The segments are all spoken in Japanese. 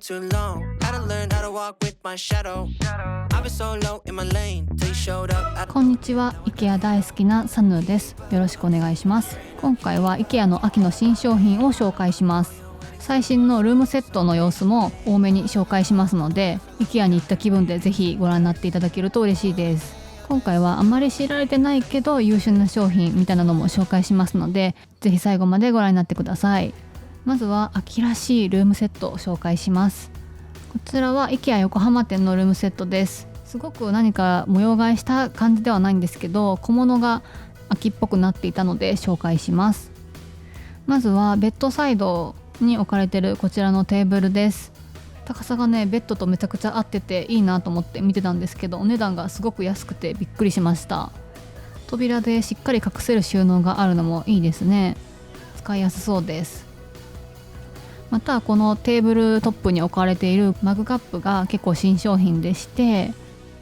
too long. Had to learn how to walk with my shadow. I've been so low in my lane till you showed up. こんにちは、IKEA 大好きなサヌーです。よろしくお願いします。今回は IKEA の秋の新商品を紹介します。最新のルームセットの様子も多めに紹介しますので、 IKEA に行った気分でぜひご覧になっていただけると嬉しいです。今回はあまり知られてないけど優秀な商品みたいなのも紹介しますので、ぜひ最後までご覧になってください。まずは秋らしいルームセットを紹介します。こちらは IKEA 横浜店のルームセットです。すごく何か模様替えした感じではないんですけど、小物が秋っぽくなっていたので紹介します。まずはベッドサイドに置かれているこちらのテーブルです。高さがね、ベッドとめちゃくちゃ合ってていいなと思って見てたんですけど、お値段がすごく安くてびっくりしました。扉でしっかり隠せる収納があるのもいいですね。使いやすそうです。またこのテーブルトップに置かれているマグカップが結構新商品でして、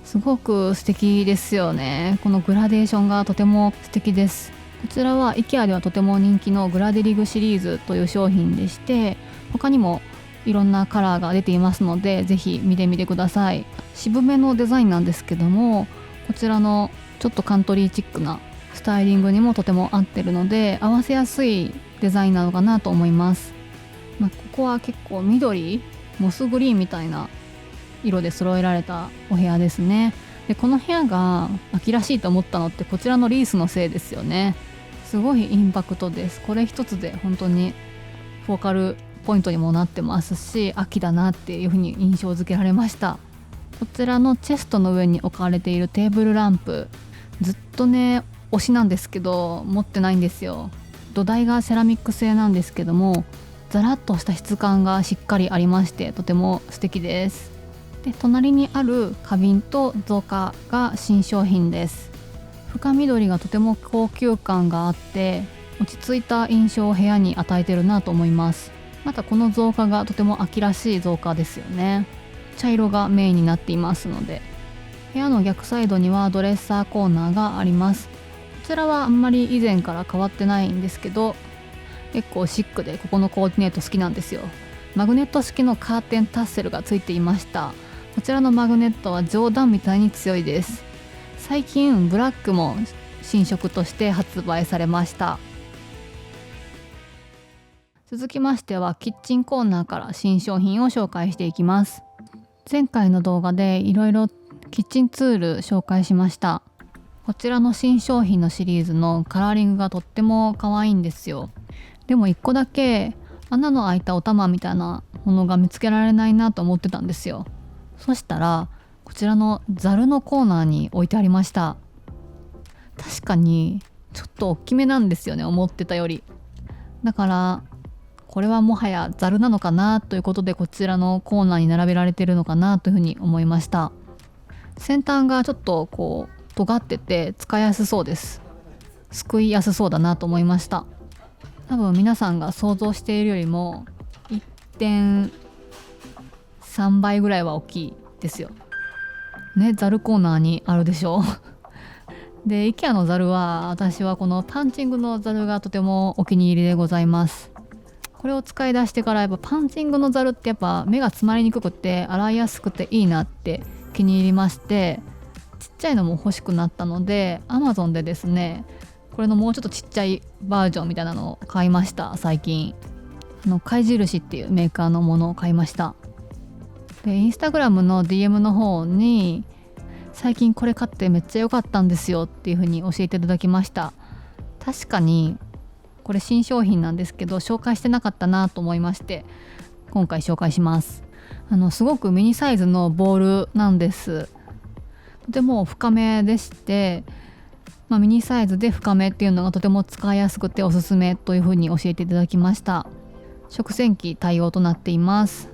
すごく素敵ですよね。このグラデーションがとても素敵です。こちらは IKEA ではとても人気のグラデリグシリーズという商品でして、他にもいろんなカラーが出ていますので、ぜひ見てみてください。渋めのデザインなんですけども、こちらのちょっとカントリーチックなスタイリングにもとても合ってるので、合わせやすいデザインなのかなと思います。ここは結構緑、モスグリーンみたいな色で揃えられたお部屋ですね。でこの部屋が秋らしいと思ったのってこちらのリースのせいですよね。すごいインパクトです。これ一つで本当にフォーカルポイントにもなってますし、秋だなっていう風に印象付けられました。こちらのチェストの上に置かれているテーブルランプ、ずっとね推しなんですけど持ってないんですよ。土台がセラミック製なんですけども、ザラッとした質感がしっかりありまして、とても素敵です。で隣にある花瓶と造花が新商品です。深緑がとても高級感があって落ち着いた印象を部屋に与えてるなと思います。またこの造花がとても秋らしい造花ですよね。茶色がメインになっていますので、部屋の逆サイドにはドレッサーコーナーがあります。こちらはあんまり以前から変わってないんですけど、結構シックでここのコーディネート好きなんですよ。マグネット式のカーテンタッセルがついていました。こちらのマグネットは冗談みたいに強いです。最近ブラックも新色として発売されました。続きましてはキッチンコーナーから新商品を紹介していきます。前回の動画でいろいろキッチンツール紹介しました。こちらの新商品のシリーズのカラーリングがとっても可愛いんですよ。でも一個だけ穴の開いたお玉みたいなものが見つけられないなと思ってたんですよ。そしたらこちらのザルのコーナーに置いてありました。確かにちょっと大きめなんですよね、思ってたより。だからこれはもはやザルなのかなということで、こちらのコーナーに並べられているのかなというふうに思いました。先端がちょっとこう尖ってて使いやすそうです。すくいやすそうだなと思いました。多分皆さんが想像しているよりも 1.3 倍ぐらいは大きいですよね。ザルコーナーにあるでしょで IKEA のザルは、私はこのパンチングのザルがとてもお気に入りでございます。これを使い出してからやっぱパンチングのザルってやっぱ目が詰まりにくくて洗いやすくていいなって気に入りまして、ちっちゃいのも欲しくなったので Amazon でですね、これのもうちょっとちっちゃいバージョンみたいなのを買いました。最近貝印っていうメーカーのものを買いました。でインスタグラムの DM の方に最近これ買ってめっちゃ良かったんですよっていう風に教えていただきました。確かにこれ新商品なんですけど紹介してなかったなと思いまして、今回紹介します。すごくミニサイズのボールなんです。とても深めでして、ミニサイズで深めっていうのがとても使いやすくておすすめというふうに教えていただきました。食洗機対応となっています。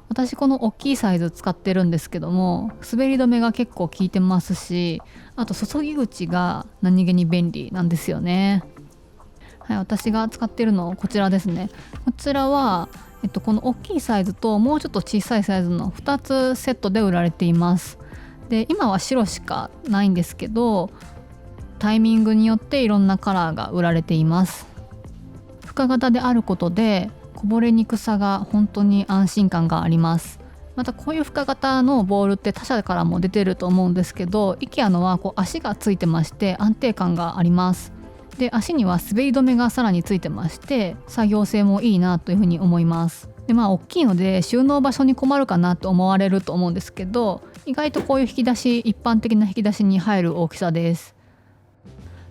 私この大きいサイズ使ってるんですけども、滑り止めが結構効いてますし、あと注ぎ口が何気に便利なんですよね。はい、私が使ってるのこちらですね。こちらは、この大きいサイズともうちょっと小さいサイズの2つセットで売られています。で今は白しかないんですけど、タイミングによっていろんなカラーが売られています。深型であることでこぼれにくさが本当に安心感があります。またこういう深型のボールって他社からも出てると思うんですけど、 IKEA のは足がついてまして安定感があります。で足には滑り止めがさらについてまして作業性もいいなというふうに思います。で大きいので収納場所に困るかなと思われると思うんですけど、意外とこういう引き出し、一般的な引き出しに入る大きさです。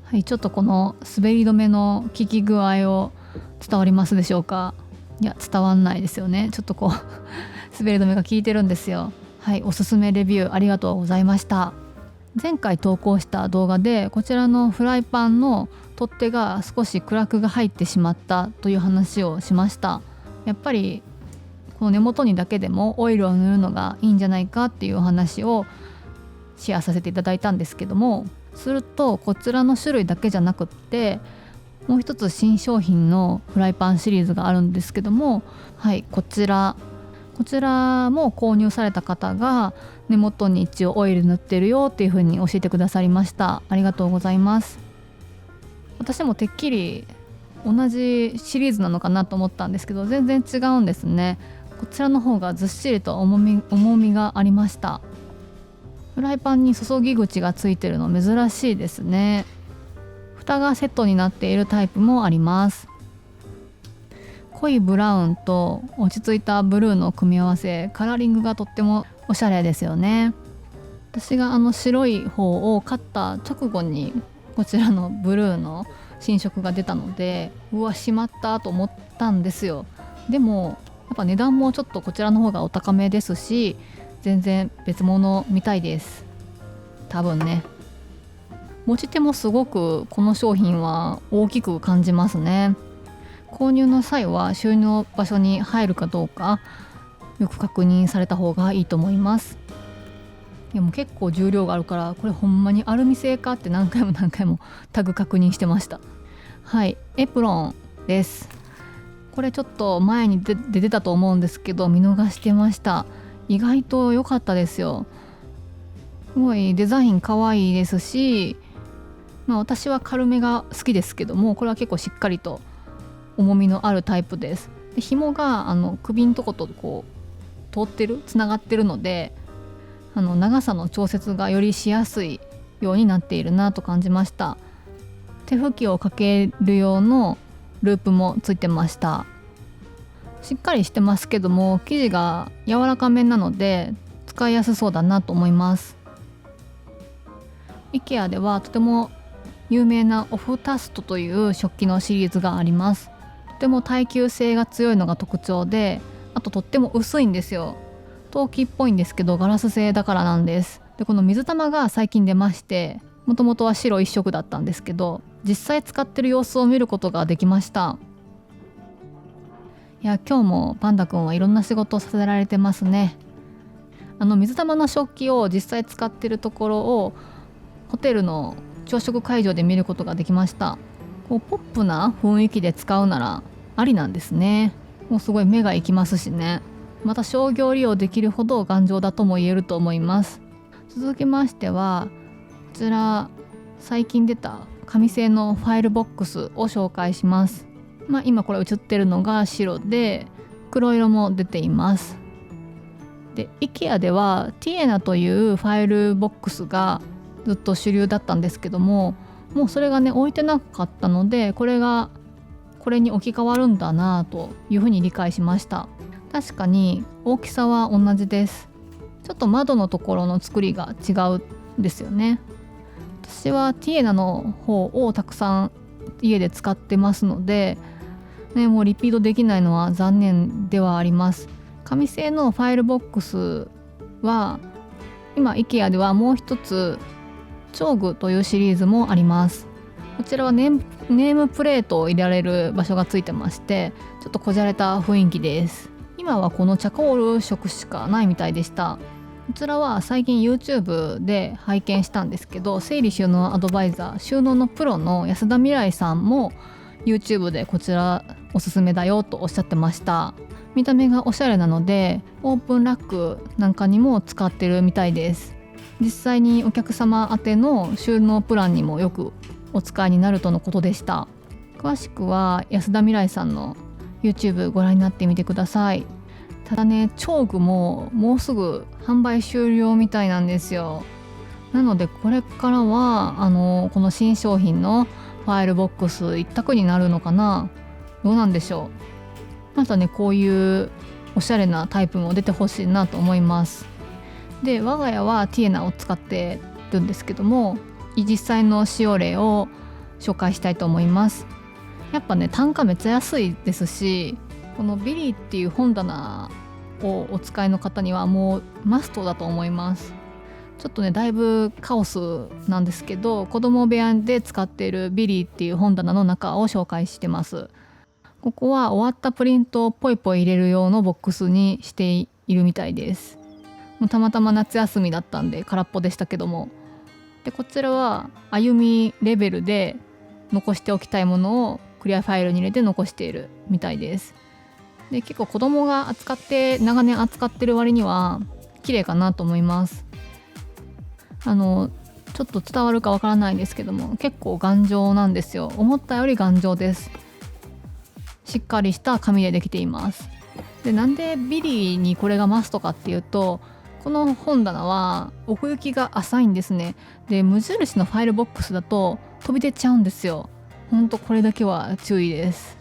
はい、ちょっとこの滑り止めの効き具合を伝わりますでしょうか。いや伝わんないですよね。ちょっと滑り止めが効いてるんですよ。はい、おすすめレビューありがとうございました。前回投稿した動画でこちらのフライパンの取っ手が少しクラックが入ってしまったという話をしました。やっぱりこの根元にだけでもオイルを塗るのがいいんじゃないかっていうお話をシェアさせていただいたんですけども、するとこちらの種類だけじゃなくってもう一つ新商品のフライパンシリーズがあるんですけども、はい、こちらも購入された方が根元に一応オイル塗ってるよっていう風に教えてくださりました。ありがとうございます。私もてっきり同じシリーズなのかなと思ったんですけど、全然違うんですね。こちらの方がずっしりと重みがありました。フライパンに注ぎ口がついてるの珍しいですね。蓋がセットになっているタイプもあります。濃いブラウンと落ち着いたブルーの組み合わせ、カラーリングがとってもおしゃれですよね。私が白い方を買った直後にこちらのブルーの新色が出たので、うわしまったと思ったんですよ。でもやっぱ値段もちょっとこちらの方がお高めですし、全然別物みたいです。多分ね。持ち手もすごくこの商品は大きく感じますね。購入の際は収納場所に入るかどうかよく確認された方がいいと思います。でも結構重量があるから、これほんまにアルミ製かって何回もタグ確認してました。はい、エプロンです。これちょっと前に出たと思うんですけど見逃してました。意外と良かったですよ。すごいデザイン可愛いですし、私は軽めが好きですけども、これは結構しっかりと重みのあるタイプです。で紐が首のとこと通ってるつながってるので、長さの調節がよりしやすいようになっているなと感じました。手拭きをかける用のループもついてました。しっかりしてますけども生地が柔らかめなので使いやすそうだなと思います。 IKEA ではとても有名なオフタストという食器のシリーズがあります。とても耐久性が強いのが特徴で、あととっても薄いんですよ。陶器っぽいんですけどガラス製だからなんです。でこの水玉が最近出まして、もともとは白一色だったんですけど実際使ってる様子を見ることができました。いや今日もパンダくんはいろんな仕事をさせられてますね。水玉の食器を実際使ってるところをホテルの朝食会場で見ることができました。ポップな雰囲気で使うならありなんですね。もうすごい目がいきますしね。また商業利用できるほど頑丈だとも言えると思います。続きましてはこちら最近出た紙製のファイルボックスを紹介します。今これ映ってるのが白で黒色も出ています。で IKEA ではティエナというファイルボックスがずっと主流だったんですけども、もうそれがね置いてなかったのでこれに置き換わるんだなというふうに理解しました。確かに大きさは同じです。ちょっと窓のところの作りが違うんですよね。私はティエナの方をたくさん家で使ってますので、もうリピートできないのは残念ではあります。紙製のファイルボックスは今 IKEA ではもう一つチョーグというシリーズもあります。こちらはネームプレートを入れられる場所がついてまして、ちょっとこじゃれた雰囲気です。今はこのチャコール色しかないみたいでした。こちらは最近 YouTube で拝見したんですけど、整理収納アドバイザー収納のプロの安田未来さんも YouTube でこちらおすすめだよとおっしゃってました。見た目がおしゃれなのでオープンラックなんかにも使ってるみたいです。実際にお客様宛ての収納プランにもよくお使いになるとのことでした。詳しくは安田未来さんの YouTube ご覧になってみてください。ただね、チョークももうすぐ販売終了みたいなんですよ。なのでこれからはこの新商品のファイルボックス一択になるのかな、どうなんでしょう。またね、こういうおしゃれなタイプも出てほしいなと思います。で、我が家はティエナを使ってるんですけども、実際の使用例を紹介したいと思います。やっぱね、単価めっちゃ安いですし、このビリーっていう本棚をお使いの方にはもうマストだと思います。ちょっとね、だいぶカオスなんですけど、子供部屋で使っているビリーっていう本棚の中を紹介してます。ここは終わったプリントをポイポイ入れる用のボックスにしているみたいです。もうたまたま夏休みだったんで空っぽでしたけども。で、こちらは歩みレベルで残しておきたいものをクリアファイルに入れて残しているみたいです。で、結構子供が長年扱ってる割には綺麗かなと思います。ちょっと伝わるかわからないんですけども、結構頑丈なんですよ。思ったより頑丈です。しっかりした紙でできています。で、なんでビリーにこれがマストかっていうと、この本棚は奥行きが浅いんですね。で、無印のファイルボックスだと飛び出ちゃうんですよ。ほんとこれだけは注意です。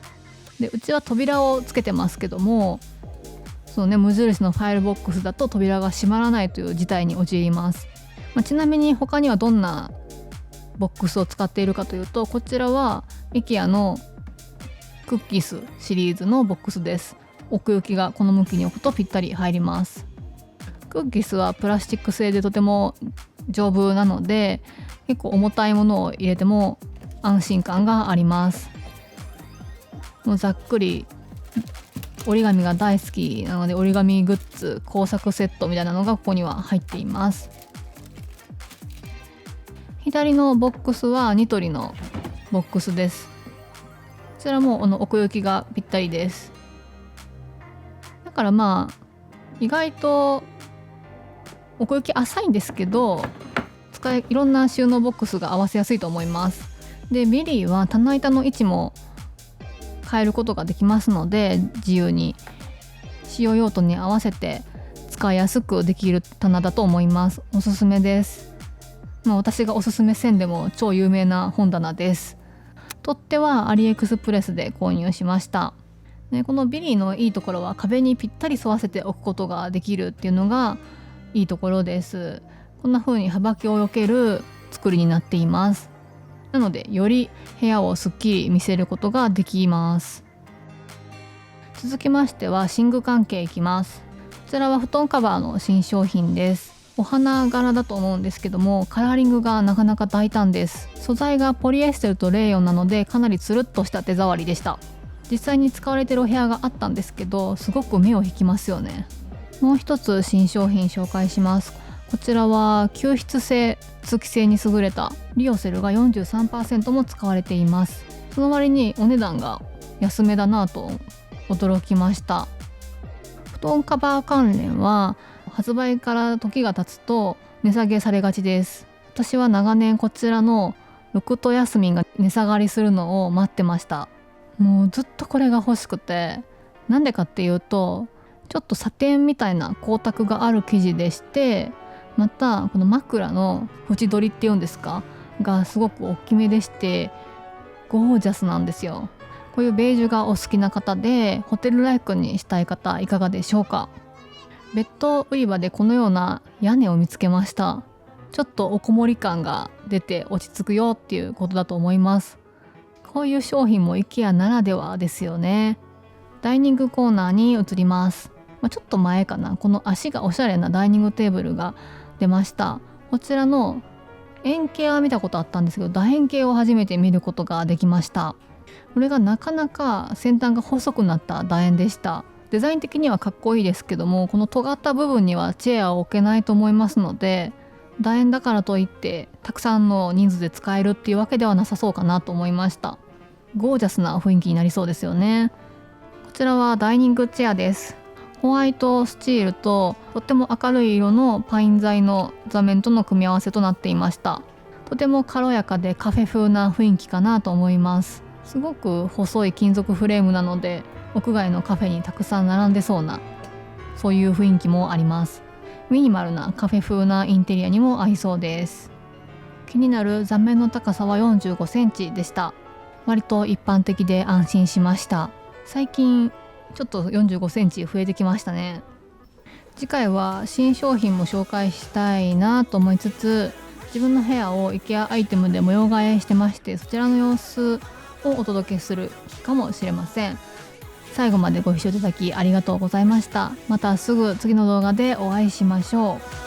で、うちは扉をつけてますけども、そうね、無印のファイルボックスだと扉が閉まらないという事態に陥ります。ちなみに他にはどんなボックスを使っているかというと、こちらは IKEA のクッキースシリーズのボックスです。奥行きがこの向きに置くとぴったり入ります。クッキースはプラスチック製でとても丈夫なので、結構重たいものを入れても安心感があります。もうざっくり折り紙が大好きなので、折り紙グッズ工作セットみたいなのがここには入っています。左のボックスはニトリのボックスです。こちらも奥行きがぴったりです。だから意外と奥行き浅いんですけど、いろんな収納ボックスが合わせやすいと思います。で、ビリーは棚板の位置も変えることができますので、自由に使用用途に合わせて使いやすくできる棚だと思います。おすすめです。私がおすすめせんでも超有名な本棚です。取っ手はアリエクスプレスで購入しました。このビリーのいいところは壁にぴったり沿わせておくことができるっていうのがいいところです。こんな風に幅木を避ける作りになっています。なのでより部屋をすっきり見せることができます。続きましては寝具関係いきます。こちらは布団カバーの新商品です。お花柄だと思うんですけども、カラーリングがなかなか大胆です。素材がポリエステルとレーヨンなので、かなりつるっとした手触りでした。実際に使われているお部屋があったんですけど、すごく目を引きますよね。もう一つ新商品紹介します。こちらは吸湿性、通気性に優れたリオセルが 43% も使われています。その割にお値段が安めだなと驚きました。布団カバー関連は発売から時が経つと値下げされがちです。私は長年こちらのルクトヤスミンが値下がりするのを待ってました。もうずっとこれが欲しくて、なんでかっていうと、ちょっとサテンみたいな光沢がある生地でして、またこの枕の縁取りっていうんですかがすごく大きめでして、ゴージャスなんですよ。こういうベージュがお好きな方で、ホテルライクにしたい方いかがでしょうか。ベッド売り場でこのような屋根を見つけました。ちょっとおこもり感が出て落ち着くよっていうことだと思います。こういう商品も IKEA ならではですよね。ダイニングコーナーに移ります。ちょっと前かな、この足がおしゃれなダイニングテーブルが出ました。こちらの円形は見たことあったんですけど、楕円形を初めて見ることができました。これがなかなか先端が細くなった楕円でした。デザイン的にはかっこいいですけども、この尖った部分にはチェアを置けないと思いますので、楕円だからといってたくさんの人数で使えるっていうわけではなさそうかなと思いました。ゴージャスな雰囲気になりそうですよね。こちらはダイニングチェアです。ホワイトスチールととっても明るい色のパイン材の座面との組み合わせとなっていました。とても軽やかでカフェ風な雰囲気かなと思います。すごく細い金属フレームなので屋外のカフェにたくさん並んでそうな、そういう雰囲気もあります。ミニマルなカフェ風なインテリアにも合いそうです。気になる座面の高さは45センチでした。割と一般的で安心しました。最近ちょっと45センチ増えてきましたね。次回は新商品も紹介したいなと思いつつ、自分の部屋を IKEA アイテムで模様替えしてまして、そちらの様子をお届けするかもしれません。最後までご視聴いただきありがとうございました。またすぐ次の動画でお会いしましょう。